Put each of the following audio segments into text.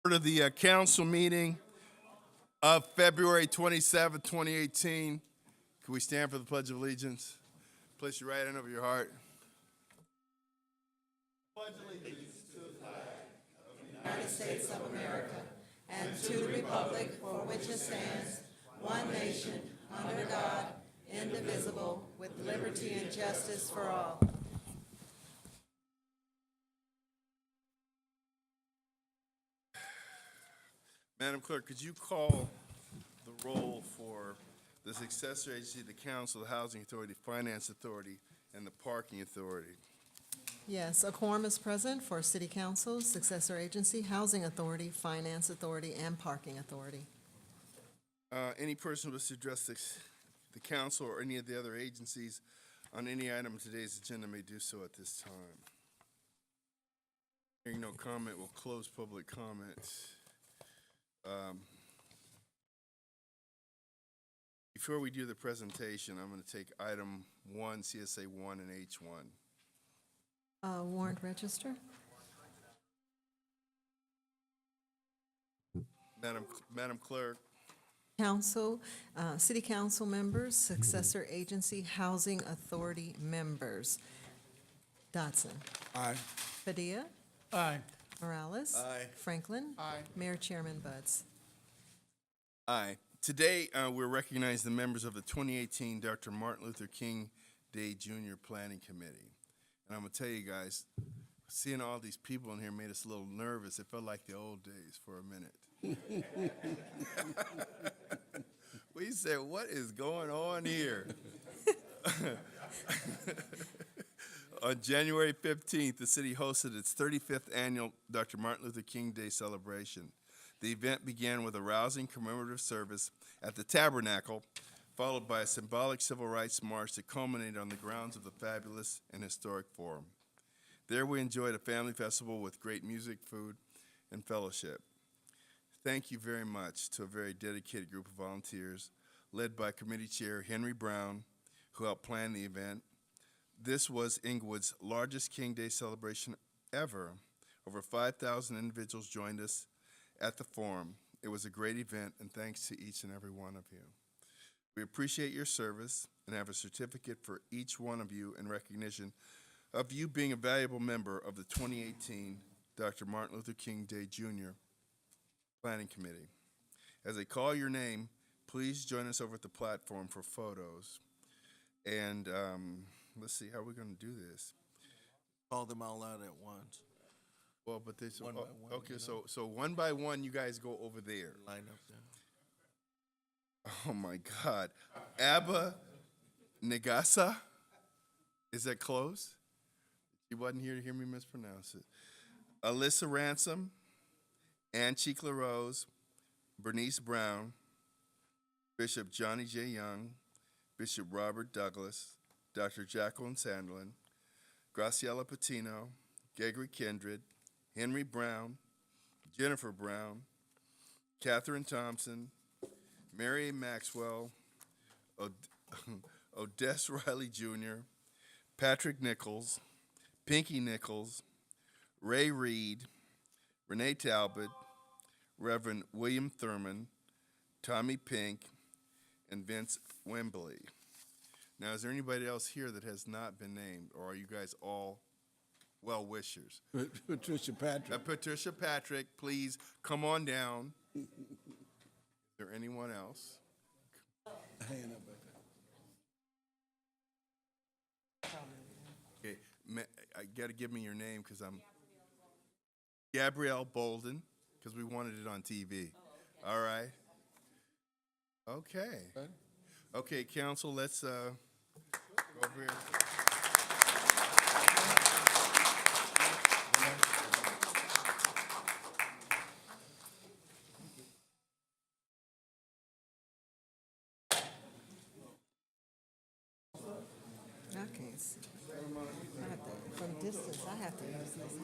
To the council meeting of February 27, 2018. Can we stand for the Pledge of Allegiance? Place your right hand over your heart. Pledge allegiance to the flag of the United States of America and to the republic for which it stands, one nation, under God, indivisible, with liberty and justice for all. Madam Clerk, could you call the roll for the successor agency, the Council, the Housing Authority, Finance Authority, and the Parking Authority? Yes, a quorum is present for City Council, Successor Agency, Housing Authority, Finance Authority, and Parking Authority. Any person who wishes to address the council or any of the other agencies on any item of today's agenda may do so at this time. Hearing no comment, we'll close public comment. Before we do the presentation, I'm going to take item 1, CSA 1 and H1. Warrant register. Madam Clerk. Council, City Council members, Successor Agency, Housing Authority members. Dotson. Aye. Padilla. Aye. Morales. Aye. Franklin. Aye. Mayor Chairman Buds. Aye. Today, we're recognizing the members of the 2018 Dr. Martin Luther King Day Jr. Planning Committee. And I'm going to tell you guys, seeing all these people in here made us a little nervous. It felt like the old days for a minute. We said, what is going on here? On January 15th, the city hosted its 35th annual Dr. Martin Luther King Day celebration. The event began with a rousing commemorative service at the Tabernacle, followed by a symbolic civil rights march that culminated on the grounds of the fabulous and historic Forum. There we enjoyed a family festival with great music, food, and fellowship. Thank you very much to a very dedicated group of volunteers led by Committee Chair Henry Brown, who helped plan the event. This was Inglewood's largest King Day celebration ever. Over 5,000 individuals joined us at the Forum. It was a great event, and thanks to each and every one of you. We appreciate your service and have a certificate for each one of you in recognition of you being a valuable member of the 2018 Dr. Martin Luther King Day Jr. Planning Committee. As I call your name, please join us over at the platform for photos. And let's see, how are we going to do this? Call them all out at once. Well, but this, One by one, okay, you know? so one by one, you guys go over there. Line up there. Oh my God. Abba Nagasa? Is that close? You wasn't here to hear me mispronounce it. Alyssa Ransom, Ann Chikla Rose, Bernice Brown, Bishop Johnny J. Young, Bishop Robert Douglas, Dr. Jacqueline Sandlin, Graciela Patino, Gregory Kindred, Henry Brown, Jennifer Brown, Catherine Thompson, Mary Maxwell, Odess Riley Jr., Patrick Nichols, Pinky Nichols, Ray Reed, Renee Talbot, Reverend William Thurman, Tommy Pink, and Vince Wembley. Now, is there anybody else here that has not been named, or are you guys all well-wishers? Patricia Patrick. Patricia Patrick, please come on down. Is there anyone else? Hand up back there. Okay, I got to give me your name because I'm Gabrielle Bolden, because we wanted it on TV. All right. Okay. Okay, council, let's go over here. I can't see. I have to, from distance, I have to use this.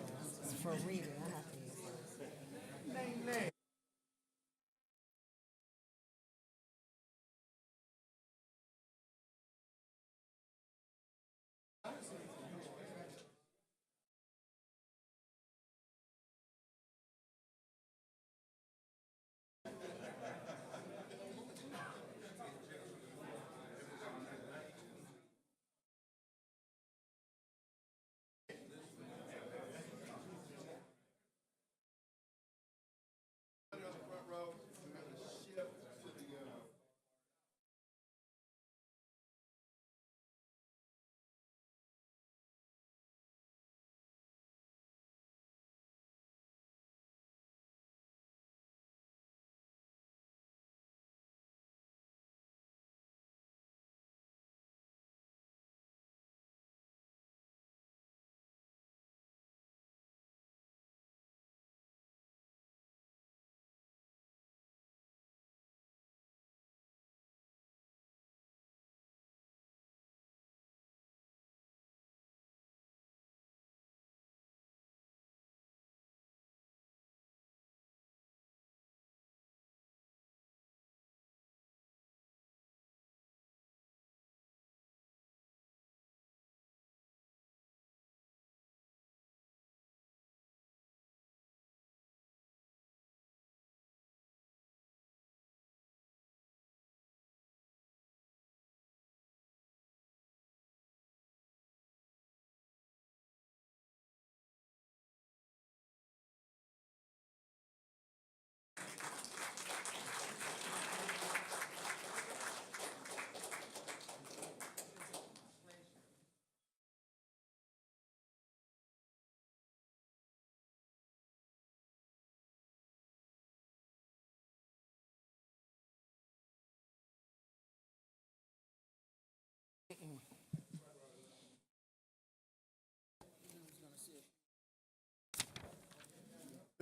For reading, I have to use this.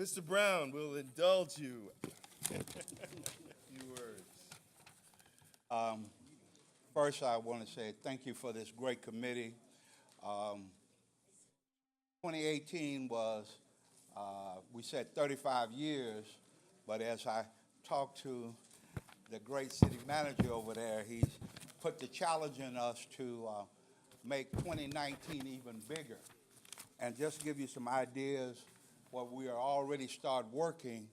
Mr. Brown will indulge you. Few words. First, I want to say thank you for this great committee. 2018 was, we said 35 years, but as I talked to the great city manager over there, he's put the challenge in us to make 2019 even bigger. And just give you some ideas, what we are already started working,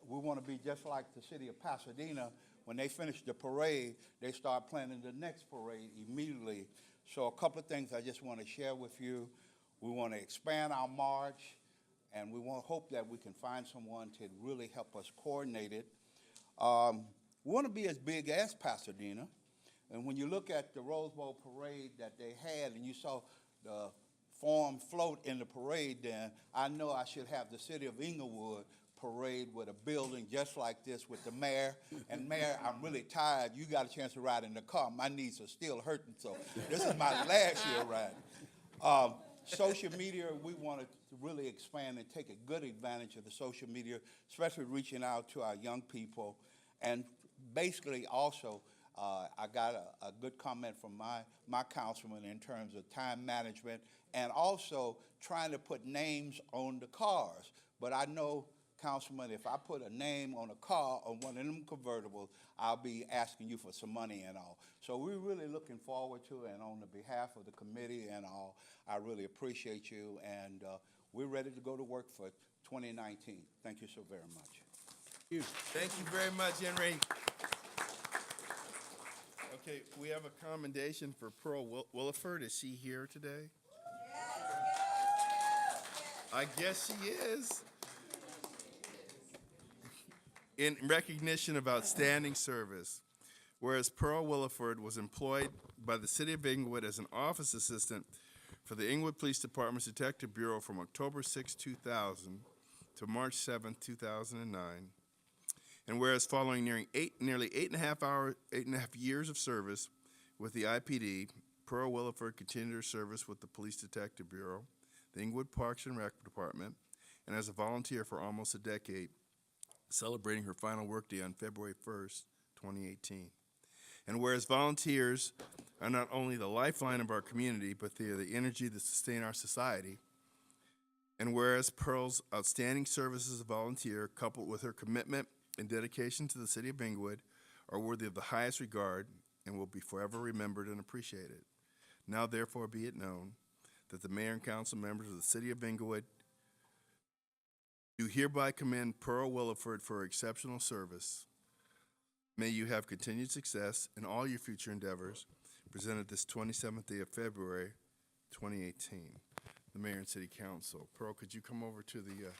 we want to be just like the city of Pasadena. When they finish the parade, they start planning the next parade immediately. So a couple of things I just want to share with you. We want to expand our march, and we want to hope that we can find someone to really help us coordinate it. We want to be as big as Pasadena. And when you look at the Rose Bowl parade that they had, and you saw the form float in the parade, then I know I should have the city of Inglewood parade with a building just like this with the mayor. And Mayor, I'm really tired. You got a chance to ride in the car. My knees are still hurting, so this is my last year riding. Social media, we want to really expand and take a good advantage of the social media, especially reaching out to our young people. And basically also, I got a good comment from my councilman in terms of time management and also trying to put names on the cars. But I know, Councilman, if I put a name on a car on one of them convertibles, I'll be asking you for some money and all. So we're really looking forward to it, and on the behalf of the committee and all, I really appreciate you, and we're ready to go to work for 2019. Thank you so very much. Thank you very much, Henry. Okay, we have a commendation for Pearl Williford. Is she here today? I guess she is. In recognition of outstanding service, whereas Pearl Williford was employed by the City of Inglewood as an office assistant for the Inglewood Police Department's Detective Bureau from October 6, 2000 to March 7, 2009, and whereas following nearly 8.5 years of service with the IPD, Pearl Williford continued her service with the Police Detective Bureau, the Inglewood Parks and Rec Department, and as a volunteer for almost a decade, celebrating her final workday on February 1st, 2018. And whereas volunteers are not only the lifeline of our community, but they are the energy that sustain our society, and whereas Pearl's outstanding service as a volunteer, coupled with her commitment and dedication to the City of Inglewood, are worthy of the highest regard and will be forever remembered and appreciated. Now, therefore, be it known that the Mayor and Council members of the City of Inglewood do hereby commend Pearl Williford for her exceptional service. May you have continued success in all your future endeavors. Presented this 27th day of February, 2018. The Mayor and City Council. Pearl, could you come over to the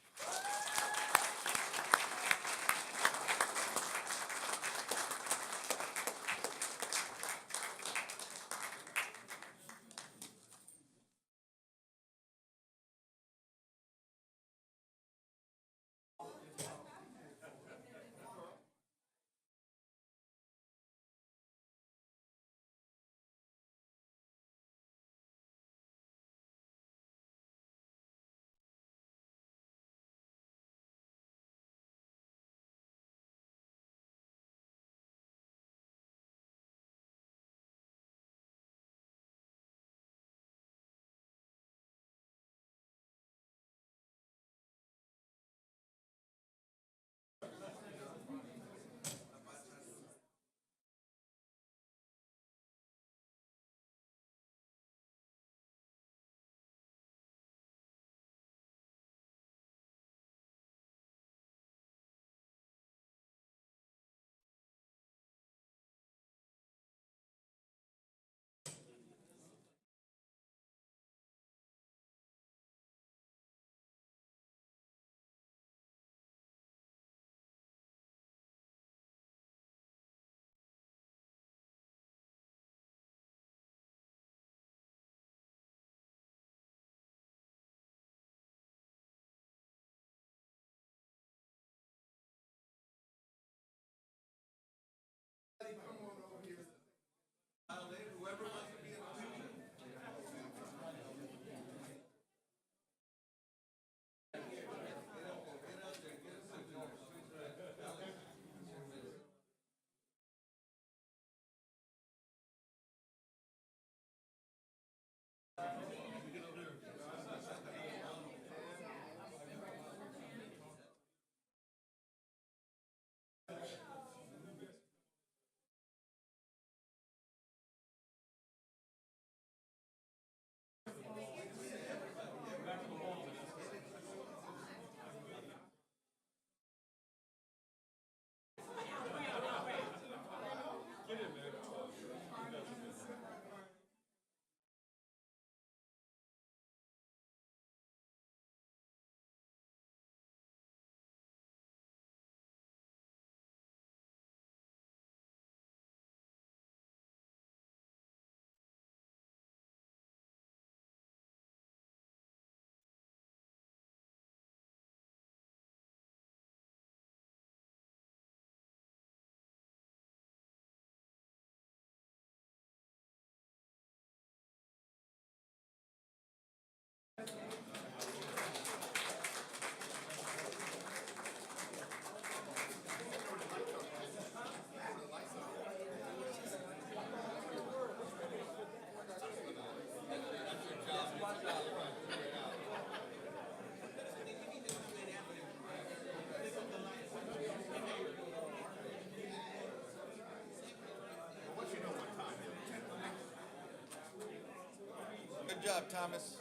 Good job, Thomas.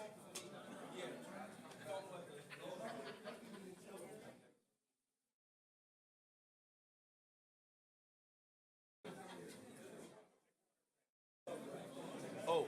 Oh.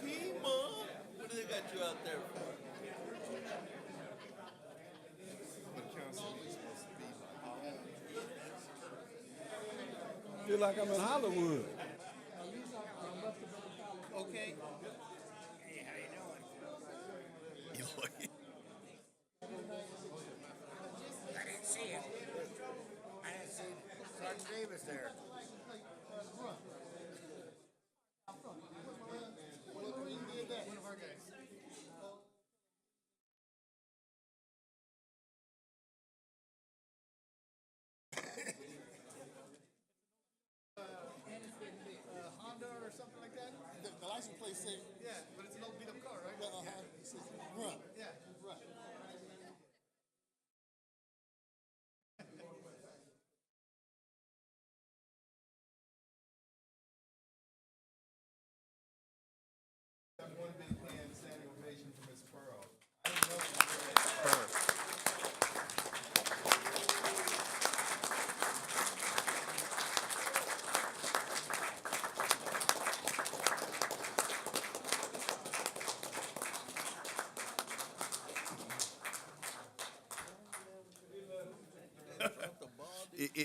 Kima, what do they got you out there for? The council is supposed to be like, Feel like I'm in Hollywood. Okay. I didn't see him. I didn't see Sergeant Davis there. Honda or something like that? The license plate says. Yeah, but it's an old beat up car, right? It says run. Yeah, run.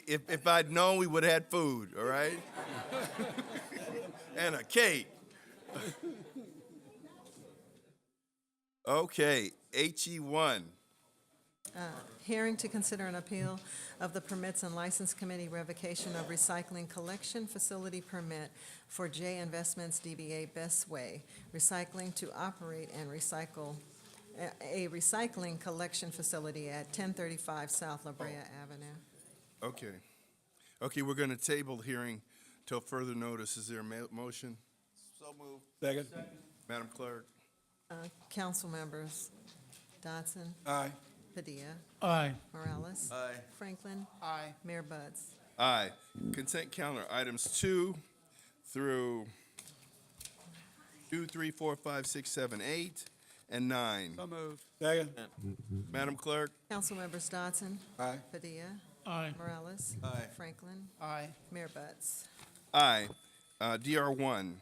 if I'd known, we would have had food, all right? And a cake. Okay, HE1. Hearing to consider an appeal of the Permits and License Committee revocation of recycling collection facility permit for J Investments DBA Best Way Recycling to operate and recycle a recycling collection facility at 1035 South La Brea Avenue. Okay. Okay, we're going to table the hearing till further notice. Is there a motion? So moved. Second. Madam Clerk? Council members Dodson, Aye. Padilla, Aye. Morales. Aye. Franklin. Aye. Mayor Buds. Aye. Consent calendar, items 2 through 2, 3, 4, 5, 6, 7, 8, and 9. So moved. Second. Madam Clerk? Council members Dodson, Aye. Padilla, Aye. Morales. Aye. Franklin. Aye. Mayor Buds. Aye. DR1.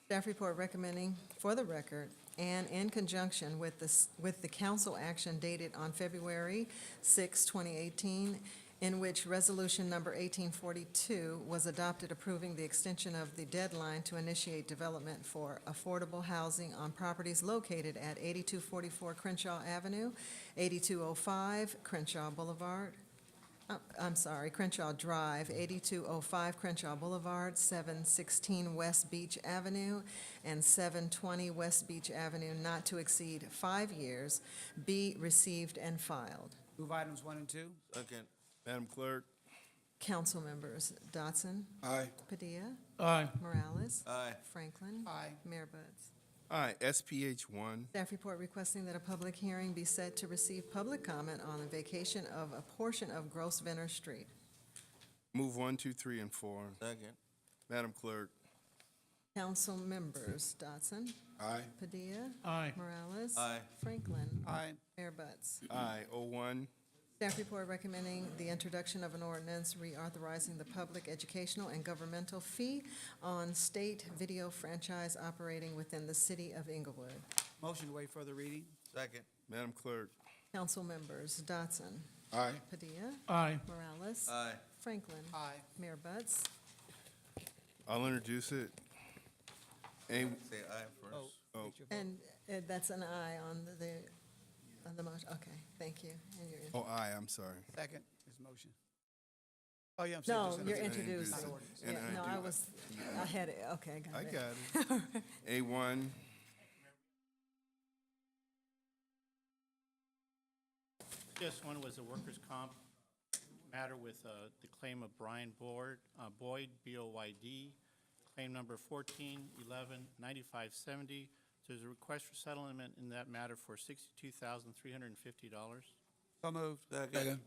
Staff report recommending, for the record, and in conjunction with the council action dated on February 6, 2018, in which resolution number 1842 was adopted approving the extension of the deadline to initiate development for affordable housing on properties located at 8244 Crenshaw Avenue, 8205 Crenshaw Boulevard, Crenshaw Drive, 8205 Crenshaw Boulevard, 716 West Beach Avenue, and 720 West Beach Avenue, not to exceed 5 years, be received and filed. Move items 1 and 2. Second. Madam Clerk? Council members Dodson, Aye. Padilla, Aye. Morales. Aye. Franklin. Aye. Mayor Buds. Aye. SPH1. Staff report requesting that a public hearing be set to receive public comment on the vacation of a portion of Grosvenor Street. Move 1, 2, 3, and 4. Second. Madam Clerk? Council members Dodson, Aye. Padilla, Aye. Morales. Aye. Franklin. Aye. Mayor Buds. Aye. 01. Staff report recommending the introduction of an ordinance reauthorizing the public educational and governmental fee on state video franchise operating within the city of Inglewood. Motion to waive further reading. Second. Madam Clerk? Council members Dodson, Aye. Padilla, Aye. Morales. Aye. Franklin. Aye. Mayor Buds. I'll introduce it. Say aye first. Oh. And that's an aye on the motion. Okay, thank you. And you're in. Oh, aye, I'm sorry. Second is motion. Oh, yeah, I'm saying. No, just you're introduce- introducing. And Yeah, I no, do- I had it. Okay, I got it. got it. A1. This one was a workers' comp matter with the claim of Brian Boyd, B-O-Y-D, claim number 14119570. There's a request for settlement in that matter for $62,350. So moved. Second.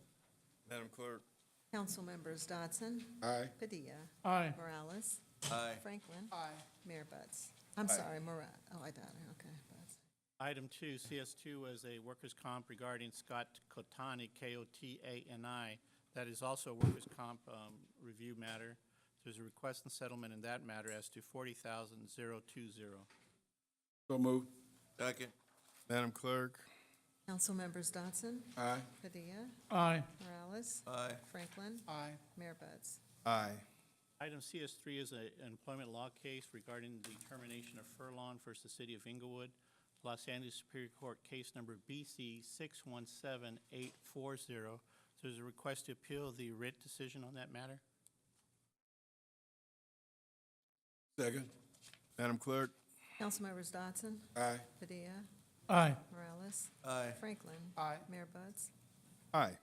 Madam Clerk? Council members Dodson, Aye. Padilla, Aye. Morales, Aye. Franklin, Aye. Mayor Buds. I'm sorry, I got it. Okay, Buds. Item 2, CS2, was a workers' comp regarding Scott Kotani, K-O-T-A-N-I. That is also a workers' comp review matter. There's a request and settlement in that matter as to $40,020. So moved. Second. Madam Clerk? Council members Dodson, Aye. Padilla, Aye. Morales, Aye. Franklin, Aye. Mayor Buds. Aye. Item CS3 is an employment law case regarding the termination of Furlong versus City of Inglewood, Los Angeles Superior Court, case number BC 617840. There's a request to appeal the writ decision on that matter. Second. Madam Clerk? Council members Dodson, Aye. Padilla, Aye. Morales, Aye. Franklin, Aye. Mayor Buds. Aye.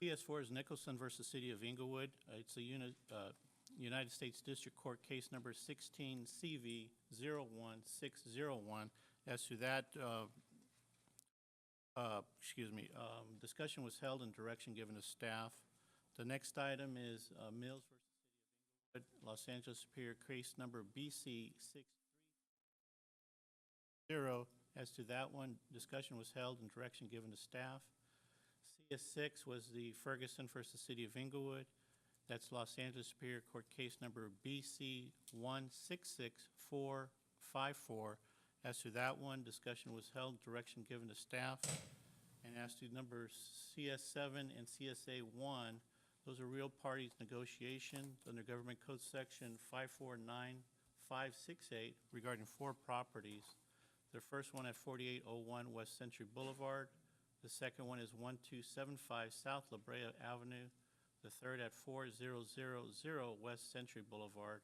CS4 is Nicholson versus City of Inglewood. It's a United States District Court case number 16 CV 01601. As to that, discussion was held and direction given to staff. The next item is Mills versus City of Inglewood, Los Angeles Superior, case number BC 630. As to that one, discussion was held and direction given to staff. CS6 was the Ferguson versus City of Inglewood. That's Los Angeles Superior Court case number BC 166454. As to that one, discussion was held, direction given to staff. And as to number CS7 and CSA1, Those are real parties negotiations under Government Code Section 549568 regarding 4 properties. The first one at 4801 West Century Boulevard. The second one is 1275 South La Brea Avenue. The third at 4000 West Century Boulevard.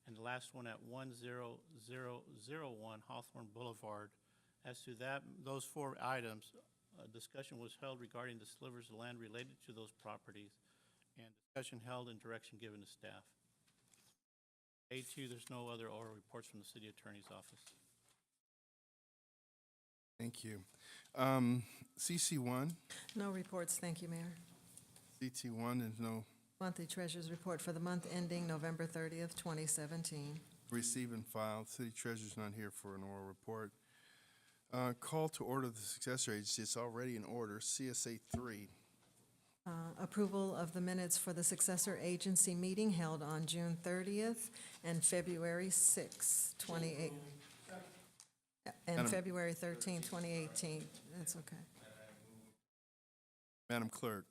And the last one at 10001 Hawthorne Boulevard. As to those 4 items, a discussion was held regarding the slivers of land related to those properties, and discussion held and direction given to staff. A2, there's no other oral reports from the city attorney's office. Thank you. CC1, No reports, thank you, Mayor. CT1, there's no Monthly Treasurer's Report for the month ending November 30th, 2017. receive and file. City Treasurer's not here for an oral report. Call to order the successor agency. It's already in order. CSA 3. Approval of the minutes for the successor agency meeting held on June 30th and February 6th, 2018. And Madam- February 13th, 2018. That's okay. Madam Clerk.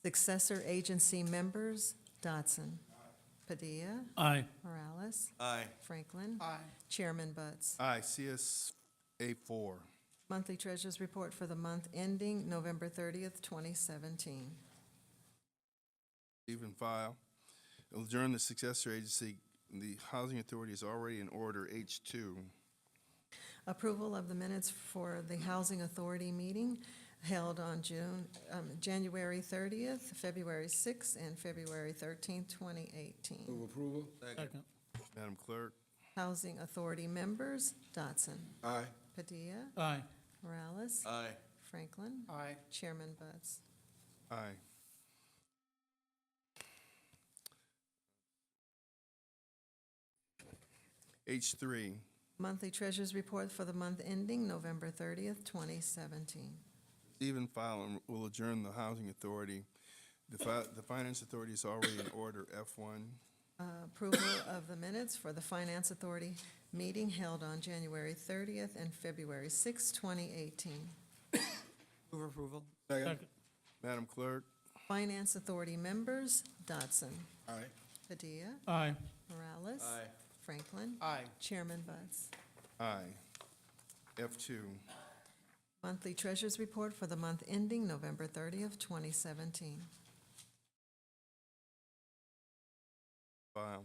Successor agency members, Dodson. Padilla. Aye. Morales. Aye. Franklin. Aye. Chairman Buds. Aye. CSA 4. Monthly Treasurer's Report for the month ending November 30th, 2017. Receive and file. Adjourn the successor agency. The Housing Authority is already in order. H2. Approval of the minutes for the Housing Authority meeting held on January 30th, February 6th, and February 13th, 2018. Move approval. Second. Madam Clerk. Housing Authority members, Dodson. Aye. Padilla. Aye. Morales. Aye. Franklin. Aye. Chairman Buds. Aye. H3. Monthly Treasurer's Report for the month ending November 30th, 2017. Receive and file, and will adjourn the Housing Authority. The Finance Authority is already in order. F1. Approval of the minutes for the Finance Authority meeting held on January 30th and February 6th, 2018. Move approval. Second. Madam Clerk. Finance Authority members, Dodson. Aye. Padilla. Aye. Morales. Franklin. Aye. Chairman Buds. Aye. F2. Monthly Treasurer's Report for the month ending November 30th, 2017. File.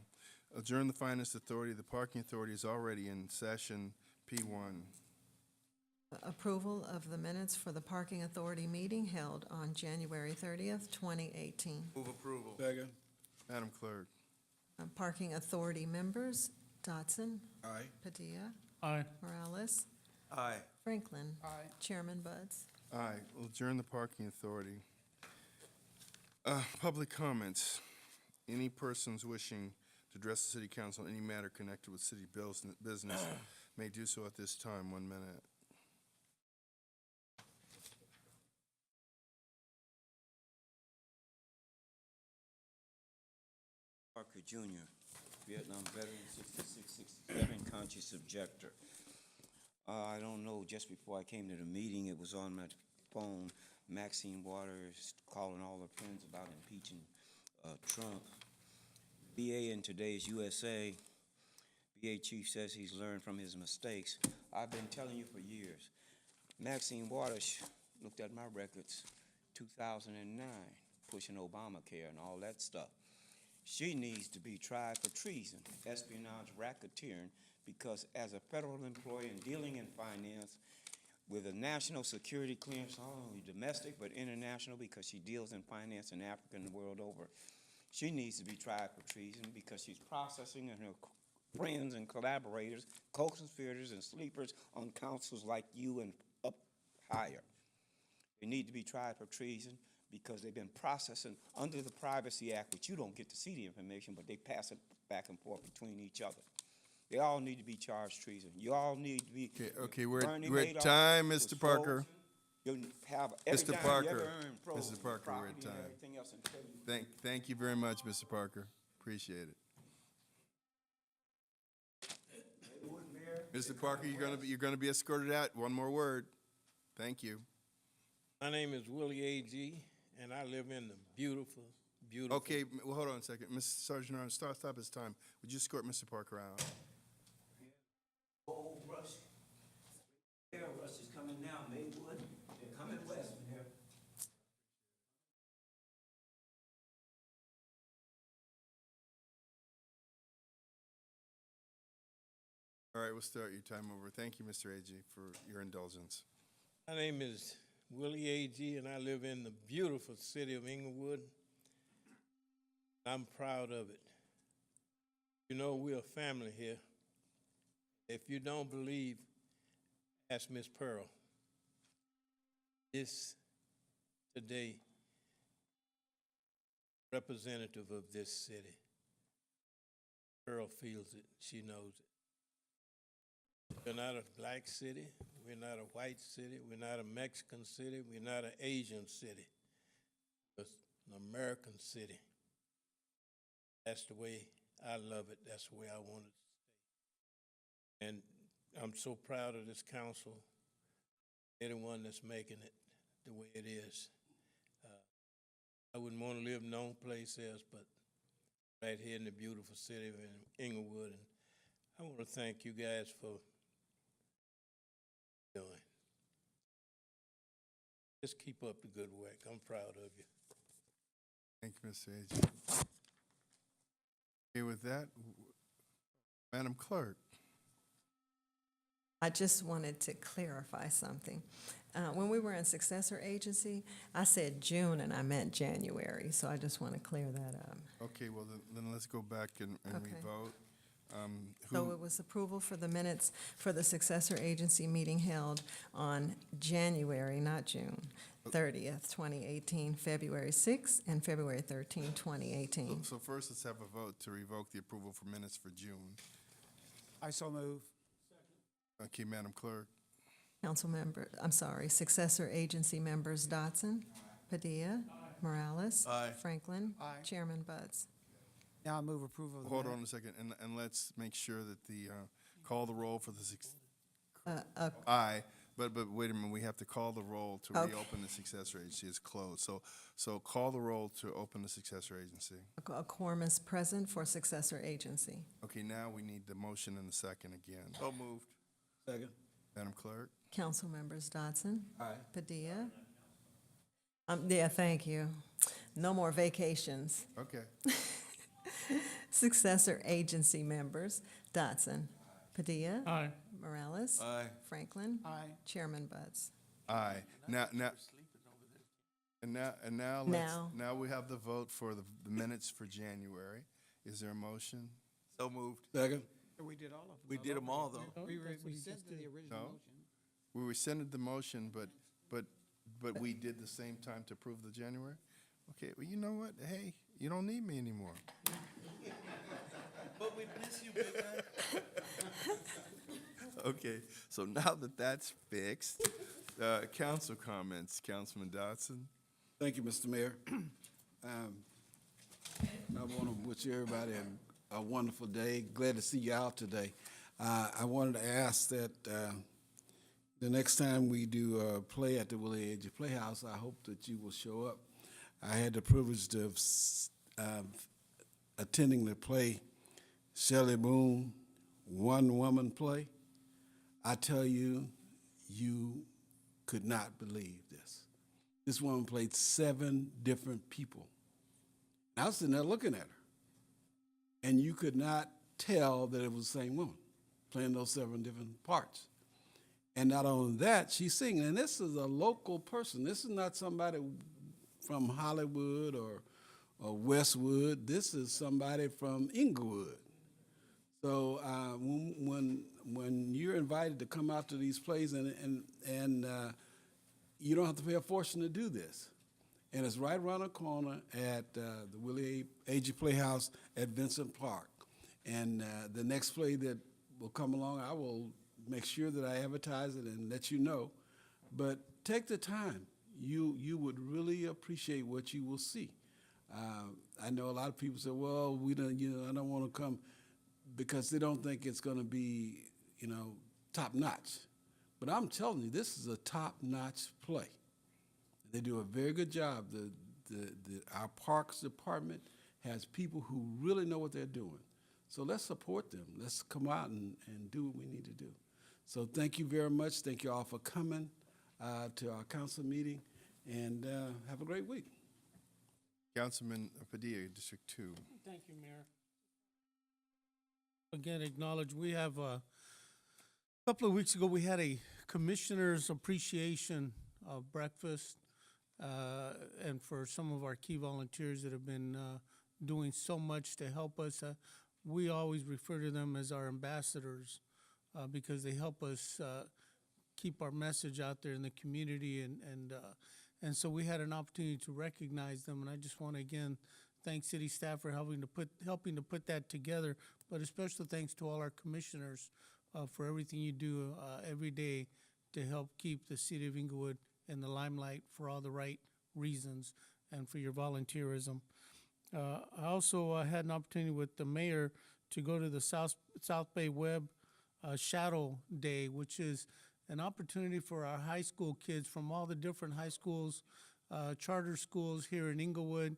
Adjourn the Finance Authority. The Parking Authority is already in session. P1. Approval of the minutes for the Parking Authority meeting held on January 30th, 2018. Move approval. Second. Madam Clerk. Parking Authority members, Dodson. Aye. Padilla. Aye. Morales. Aye. Franklin. Aye. Chairman Buds. Aye. We'll adjourn the Parking Authority. Public comments. Any persons wishing to address the City Council on any matter connected with city business may do so at this time. 1 minute. Parker Jr., Vietnam veteran, 66-67, conscious objector. I don't know, just before I came to the meeting, it was on my phone, Maxine Waters calling all her friends about impeaching Trump. BA in today's USA, BA chief says he's learned from his mistakes. I've been telling you for years. Maxine Waters looked at my records, 2009, pushing Obamacare and all that stuff. She needs to be tried for treason, espionage, racketeering, because as a federal employee and dealing in finance with a national security clearance, not only domestic but international, because she deals in finance in Africa and the world over, she needs to be tried for treason because she's processing and her friends and collaborators, co-conspirators and sleepers on councils like you and up higher. They need to be tried for treason because they've been processing under the Privacy Act, which you don't get to see the information, but they pass it back and forth between each other. They all need to be charged treason. You all need to be. Okay, we're Bernie at Madoff time, was Mr. Parker. frozen. You have every Mr. dime Parker, you ever earned frozen. Mr. Parker, we're at Property and time. everything else until you- Thank you very much, Mr. Parker. Appreciate it. Mr. Parker, you're gonna be escorted out. One more word. Thank you. My name is Willie A.G., and I live in the beautiful, beautiful. Okay, well, hold on a second. Mr. Sergeant Arnold, stop his time. Would you escort Mr. Parker out? Old Rush. Air Rush is coming now, Maywood. They're coming west from here. All right, we'll start your time over. Thank you, Mr. Agee, for your indulgence. My name is Willie Agee, and I live in the beautiful city of Inglewood. I'm proud of it. You know, we're a family here. If you don't believe, ask Miss Pearl. This today, representative of this city. Pearl feels it. She knows it. We're not a black city. We're not a white city. We're not a Mexican city. We're not an Asian city. It's an American city. That's the way I love it. That's the way I want it to stay. And I'm so proud of this council, anyone that's making it the way it is. I wouldn't want to live no place else but right here in the beautiful city of Inglewood. And I want to thank you guys for doing. Just keep up the good work. I'm proud of you. Thank you, Mr. Agee. Okay, with that, Madam Clerk. I just wanted to clarify something. When we were in successor agency, I said June and I meant January, so I just want to clear that up. Okay, well, then let's go back and Okay. revote. So it was approval for the minutes for the successor agency meeting held on January, not June, 30th, 2018, February 6th, and February 13th, 2018. So first, let's have a vote to revoke the approval for minutes for June. I so move. Okay, Madam Clerk. Successor agency members Dotson, Padilla, Morales. Aye. Franklin. Aye. Chairman Buds. Now I move approval of the Hold minute. on a second, and let's make sure that the, call the roll for the aye, but wait a minute, we have to call the roll to Okay. reopen the successor agency. It's closed. So call the roll to open the successor agency. A quorum is present for successor agency. Okay, now we need the motion and the second again. So moved. Second. Madam Clerk? Council members Dotson. Aye. Padilla. Yeah, thank you. No more vacations. Okay. Successor agency members Dotson, Padilla. Aye. Morales. Aye. Franklin. Aye. Chairman Buds. Aye. Now, now we have the vote for the minutes for January. Is there a motion? So moved. Second. We did all of them. We did them all, though. We rescinded the original No. motion. We rescinded the motion, but we did the same time to approve the January? Okay, well, you know what? Hey, you don't need me anymore. But we miss you, big guy. Okay, so now that that's fixed, council comments, Councilman Dotson. Thank you, Mr. Mayor. I want to wish everybody a wonderful day. Glad to see you out today. I wanted to ask that the next time we do a play at the Willie Agee Playhouse, I hope that you will show up. I had the privilege of attending the play, Shelley Moon, One Woman Play. I tell you, you could not believe this. This woman played 7 different people. And I was sitting there looking at her, and you could not tell that it was the same woman playing those 7 different parts. And not only that, she's singing, and this is a local person. This is not somebody from Hollywood or Westwood. This is somebody from Inglewood. So when you're invited to come out to these plays, and you don't have to pay a fortune to do this, and it's right around the corner at the Willie Agee Playhouse at Vincent Park. And the next play that will come along, I will make sure that I advertise it and let you know. But take the time. You would really appreciate what you will see. I know a lot of people say, well, we don't, I don't want to come because they don't think it's going to be, top notch. But I'm telling you, this is a top notch play. They do a very good job. our Parks Department has people who really know what they're doing. So let's support them. Let's come out and do what we need to do. So thank you very much. Thank you all for coming to our council meeting, and have a great week. Councilman Padilla, District 2. Thank you, Mayor. Again, acknowledge, we have, a couple of weeks ago, we had a Commissioner's Appreciation breakfast, and for some of our key volunteers that have been doing so much to help us. We always refer to them as our ambassadors because they help us keep our message out there in the community, and so we had an opportunity to recognize them, and I just want to again thank city staff for helping to put that together, but a special thanks to all our commissioners for everything you do every day to help keep the city of Inglewood in the limelight for all the right reasons and for your volunteerism. I also had an opportunity with the mayor to go to the South Bay Web Shadow Day, which is an opportunity for our high school kids from all the different high schools, charter schools here in Inglewood,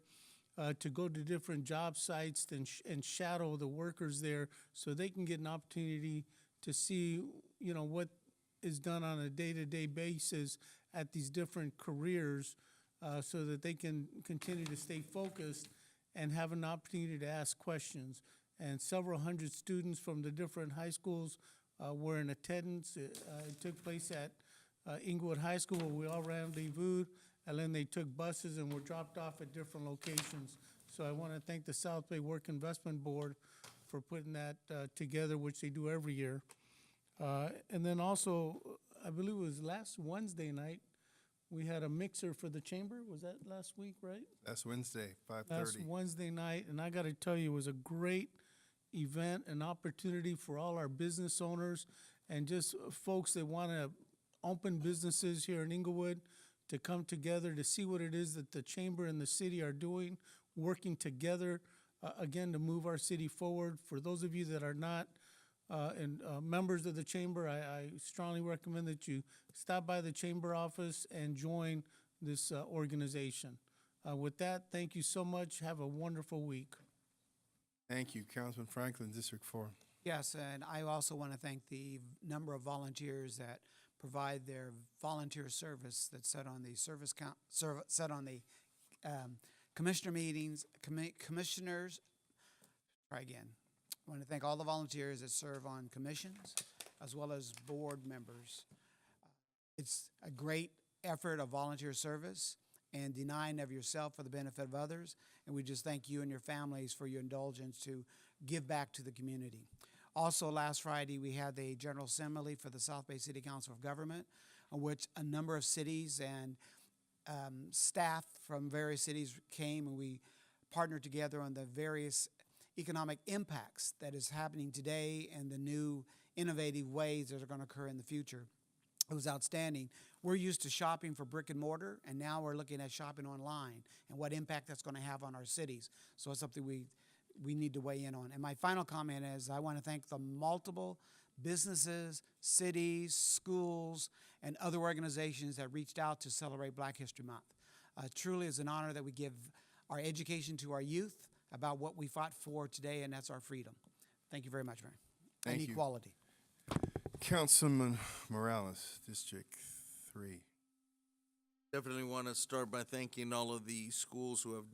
to go to different job sites and shadow the workers there so they can get an opportunity to see, what is done on a day-to-day basis at these different careers so that they can continue to stay focused and have an opportunity to ask questions. And several hundred students from the different high schools were in attendance. It took place at Inglewood High School, where we all rendezvoused, and then they took buses and were dropped off at different locations. So I want to thank the South Bay Work Investment Board for putting that together, which they do every year. And then also, I believe it was last Wednesday night, we had a mixer for the chamber. Was that last week, right? That's Wednesday, 5:30. Last Wednesday night, and I got to tell you, it was a great event, an opportunity for all our business owners and just folks that want to open businesses here in Inglewood to come together to see what it is that the chamber and the city are doing, working together, again, to move our city forward. For those of you that are not members of the chamber, I strongly recommend that you stop by the chamber office and join this organization. With that, thank you so much. Have a wonderful week. Thank you. Councilman Franklin, District 4. Yes, and I also want to thank the number of volunteers that provide their volunteer service that's set on the set on the commissioner meetings, commissioners. Try again. I want to thank all the volunteers that serve on commissions as well as board members. It's a great effort of volunteer service and denying of yourself for the benefit of others. And we just thank you and your families for your indulgence to give back to the community. Also, last Friday, we had the General Assembly for the South Bay City Council of Government, in which a number of cities and staff from various cities came, and we partnered together on the various economic impacts that is happening today and the new innovative ways that are going to occur in the future. It was outstanding. We're used to shopping for brick and mortar, and now we're looking at shopping online and what impact that's going to have on our cities. So it's something we need to weigh in on. And my final comment is I want to thank the multiple businesses, cities, schools, and other organizations that reached out to celebrate Black History Month. Truly is an honor that we give our education to our youth about what we fought for today, and that's our freedom. Thank you very much, Mayor. Thank and you. equality. Councilman Morales, District 3. Definitely want to start by thanking all of the schools who have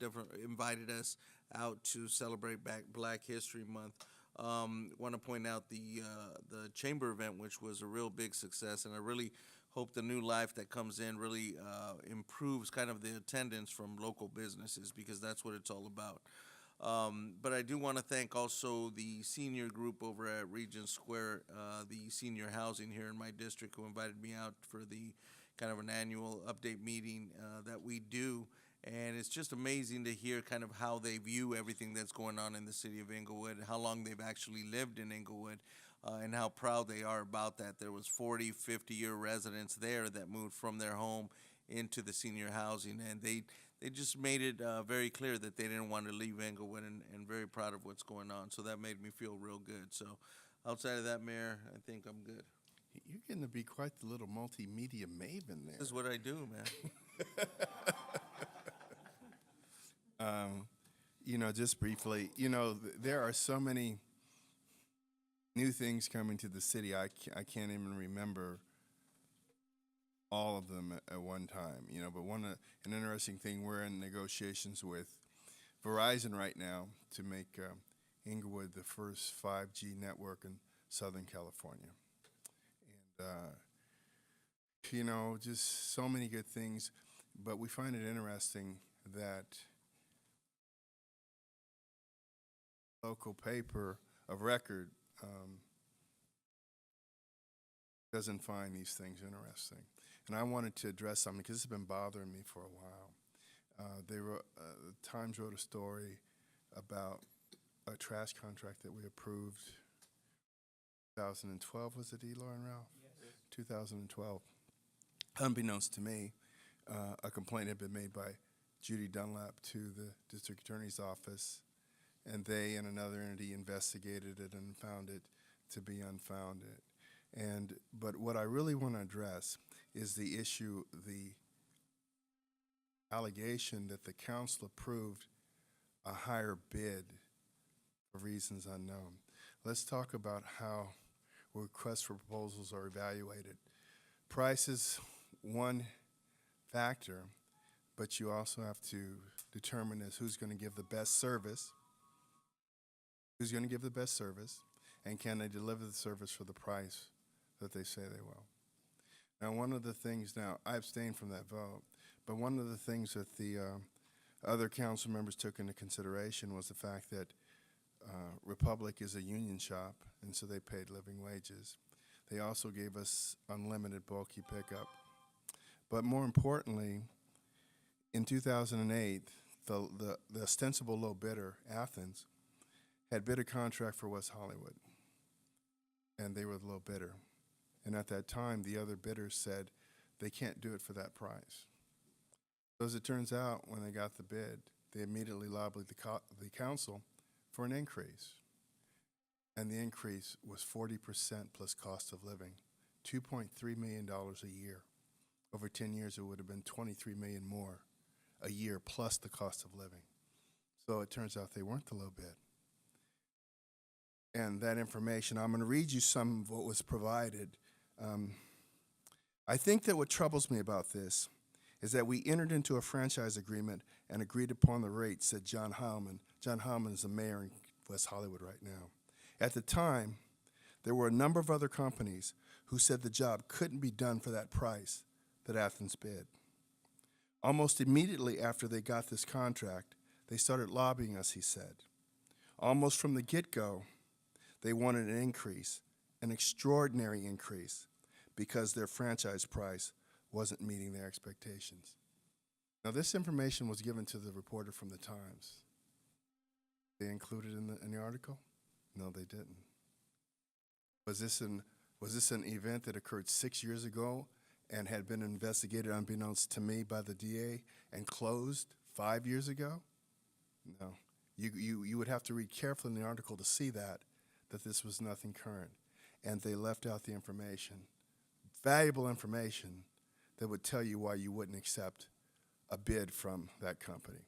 invited us out to celebrate Black History Month. Want to point out the chamber event, which was a real big success, and I really hope the new life that comes in really improves kind of the attendance from local businesses, because that's what it's all about. But I do want to thank also the senior group over at Regent Square, the senior housing here in my district, who invited me out for the kind of an annual update meeting that we do. And it's just amazing to hear kind of how they view everything that's going on in the city of Inglewood, how long they've actually lived in Inglewood, and how proud they are about that. There was 40, 50-year residents there that moved from their home into the senior housing, and they just made it very clear that they didn't want to leave Inglewood, and very proud of what's going on. So that made me feel real good. So outside of that, Mayor, I think I'm good. You're getting to be quite the little multimedia maven there. This is what I do, man. You know, just briefly, you know, there are so many new things coming to the city. I can't even remember all of them at one time, you know, but an interesting thing, we're in negotiations with Verizon right now to make Inglewood the first 5G network in Southern California. And, you know, just so many good things, but we find it interesting that local paper of record doesn't find these things interesting. And I wanted to address something because it's been bothering me for a while. Times wrote a story about a trash contract that we approved. 2012 was it, Eloy and Ralph? Yes. 2012. Unbeknownst to me, a complaint had been made by Judy Dunlap to the district attorney's office, and they and another entity investigated it and found it to be unfounded. But what I really want to address is the issue, the allegation that the council approved a higher bid for reasons unknown. Let's talk about how requests for proposals are evaluated. Price is one factor, but you also have to determine who's going to give the best service, and can they deliver the service for the price that they say they will. Now, one of the things, now, I abstained from that vote, but one of the things that the other council members took into consideration was the fact that Republic is a union shop, and so they paid living wages. They also gave us unlimited bulky pickup. But more importantly, in 2008, the ostensible low bidder, Athens, had bid a contract for West Hollywood, and they were the low bidder. And at that time, the other bidders said they can't do it for that price. So as it turns out, when they got the bid, they immediately lobbied the council for an increase. And the increase was 40% plus cost of living, $2.3 million a year. Over 10 years, it would have been $23 million more a year plus the cost of living. So it turns out they weren't the low bid. And that information, I'm going to read you some of what was provided. I think that what troubles me about this is that we entered into a franchise agreement and agreed upon the rates, said John Heilman. John Heilman is the mayor in West Hollywood right now. At the time, there were a number of other companies who said the job couldn't be done for that price that Athens bid. Almost immediately after they got this contract, they started lobbying us, he said. Almost from the get-go, they wanted an increase, an extraordinary increase, because their franchise price wasn't meeting their expectations. Now, this information was given to the reporter from the Times. They included in the article? No, they didn't. Was this an event that occurred 6 years ago and had been investigated unbeknownst to me by the DA and closed 5 years ago? No. You would have to read carefully in the article to see that this was nothing current. And they left out the information, valuable information that would tell you why you wouldn't accept a bid from that company.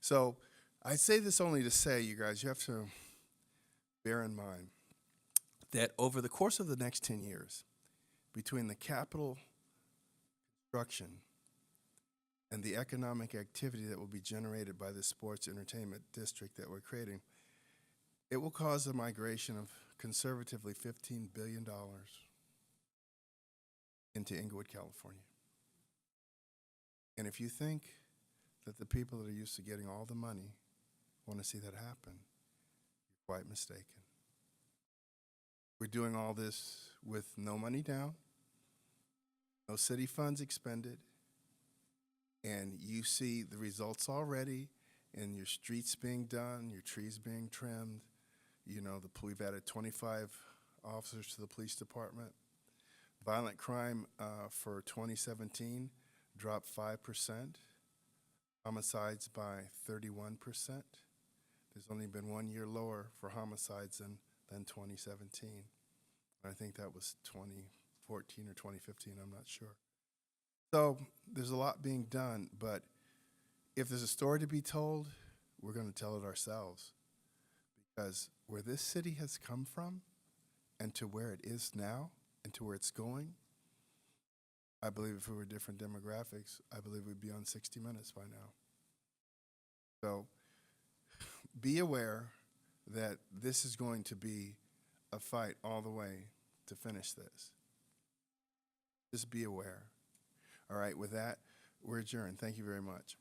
So I say this only to say, you guys, you have to bear in mind that over the course of the next 10 years, between the capital construction and the economic activity that will be generated by the sports entertainment district that we're creating, it will cause a migration of conservatively $15 billion into Inglewood, California. And if you think that the people that are used to getting all the money want to see that happen, you're quite mistaken. We're doing all this with no money down, no city funds expended, and you see the results already in your streets being done, your trees being trimmed. You know, we've added 25 officers to the police department. Violent crime for 2017 dropped 5%. Homicides by 31%. There's only been 1 year lower for homicides than 2017. I think that was 2014 or 2015, I'm not sure. So there's a lot being done, but if there's a story to be told, we're going to tell it ourselves. Because where this city has come from and to where it is now and to where it's going, I believe if we were different demographics, I believe we'd be on 60 Minutes by now. So be aware that this is going to be a fight all the way to finish this. Just be aware. All right, with that, we're adjourned. Thank you very much.